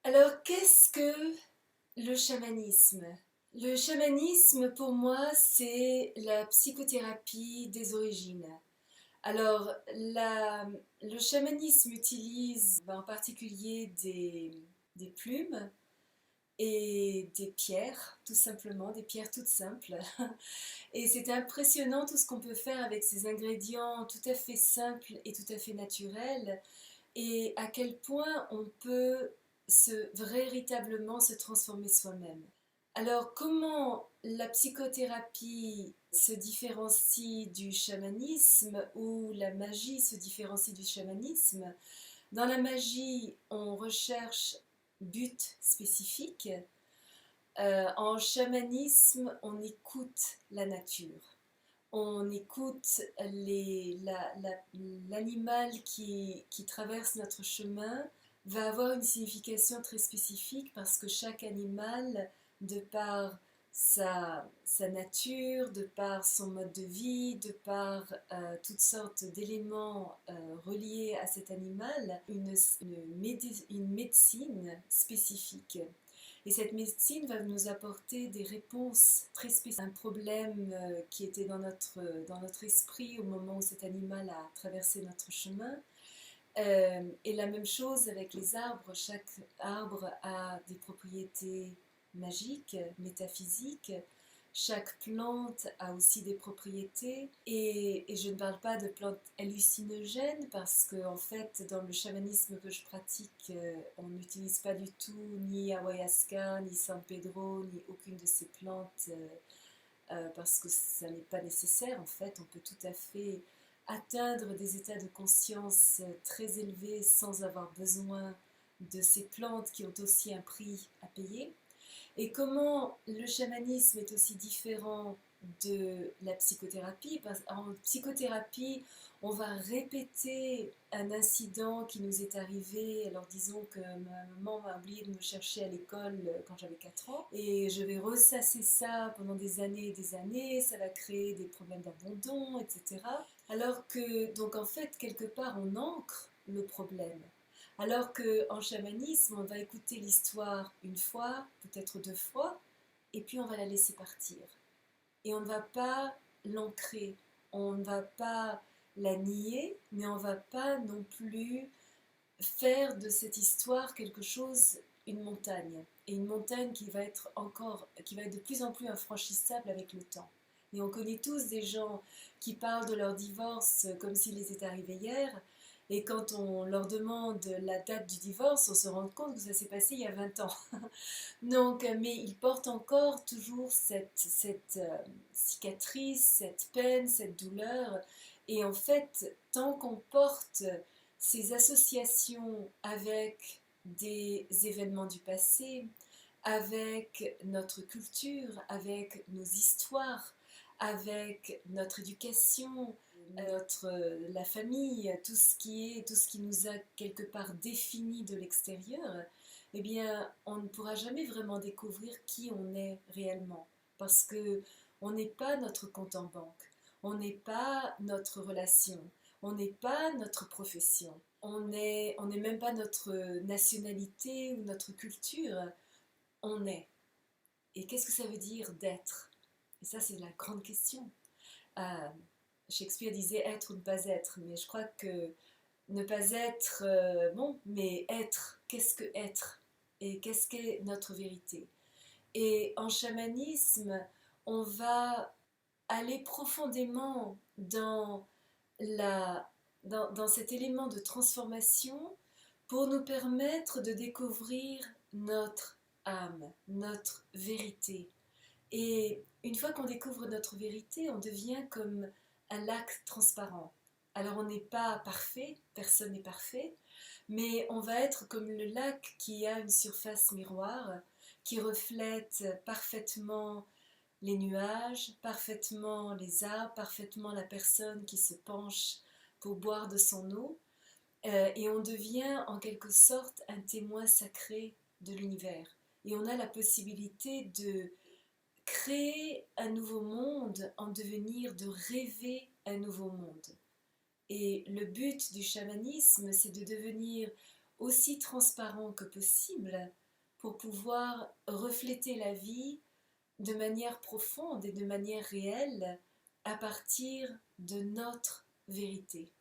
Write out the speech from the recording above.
Alors, qu'est-ce que le chamanisme? Le chamanisme, pour moi, c'est la psychothérapie des origines. Alors, le chamanisme utilise en particulier des plumes et des pierres, tout simplement, des pierres toutes simples. Et c'est impressionnant tout ce qu'on peut faire avec ces ingrédients tout à fait simples et tout à fait naturels, et à quel point on peut véritablement se transformer soi-même. Alors, comment la psychothérapie se différencie du chamanisme ou la magie se différencie du chamanisme? Dans la magie, on recherche but spécifique. En chamanisme, on écoute la nature. On écoute l'animal qui traverse notre chemin, va avoir une signification très spécifique parce que chaque animal, de par sa nature, de par son mode de vie, de par toutes sortes d'éléments reliés à cet animal, une médecine spécifique. Et cette médecine va nous apporter des réponses très spécifiques à un problème qui était dans notre esprit au moment où cet animal a traversé notre chemin. Et la même chose avec les arbres. Chaque arbre a des propriétés magiques, métaphysiques. Chaque plante a aussi des propriétés. Et je ne parle pas de plantes hallucinogènes parce qu'en fait, dans le chamanisme que je pratique, on n'utilise pas du tout ni ayahuasca, ni San Pedro, ni aucune de ces plantes parce que ça n'est pas nécessaire. En fait, on peut tout à fait atteindre des états de conscience très élevés sans avoir besoin de ces plantes qui ont aussi un prix à payer. Et comment le chamanisme est aussi différent de la psychothérapie. En psychothérapie, on va répéter un incident qui nous est arrivé. Alors disons que ma maman m'a oublié de me chercher à l'école quand j'avais 4 ans. Et je vais ressasser ça pendant des années et des années. Ça va créer des problèmes d'abandon, etc. Alors que, donc en fait, quelque part, on ancre le problème. Alors qu'en chamanisme, on va écouter l'histoire une fois, peut-être deux fois, et puis on va la laisser partir. Et on ne va pas l'ancrer, on ne va pas la nier, mais on ne va pas non plus faire de cette histoire quelque chose, une montagne. Et une montagne qui va être de plus en plus infranchissable avec le temps. Et on connaît tous des gens qui parlent de leur divorce comme s'il les était arrivé hier. Et quand on leur demande la date du divorce, on se rend compte que ça s'est passé il y a 20 ans. Donc, mais ils portent encore toujours cette cicatrice, cette peine, cette douleur. Et en fait, tant qu'on porte ces associations avec des événements du passé, avec notre culture, avec nos histoires, avec notre éducation, la famille, tout ce qui nous a quelque part défini de l'extérieur, eh bien, on ne pourra jamais vraiment découvrir qui on est réellement, parce que on n'est pas notre compte en banque, on n'est pas notre relation, on n'est pas notre profession, on n'est même pas notre nationalité ou notre culture, on est. Et qu'est-ce que ça veut dire d'être? Et ça, c'est la grande question. Euh, Shakespeare disait être ou ne pas être, mais je crois que ne pas être, bon, mais être, qu'est-ce que être? Et qu'est-ce qu'est notre vérité? Et en chamanisme, on va aller profondément la, dans cet élément de transformation pour nous permettre de découvrir notre âme, notre vérité. Et une fois qu'on découvre notre vérité, on devient comme un lac transparent. Alors on n'est pas parfait, personne n'est parfait, mais on va être comme le lac qui a une surface miroir, qui reflète parfaitement les nuages, parfaitement les arbres, parfaitement la personne qui se penche pour boire de son eau. Et on devient en quelque sorte un témoin sacré de l'univers. Et on a la possibilité de créer un nouveau monde en devenir, de rêver un nouveau monde. Et le but du chamanisme, c'est de devenir aussi transparent que possible pour pouvoir refléter la vie de manière profonde et de manière réelle à partir de notre vérité.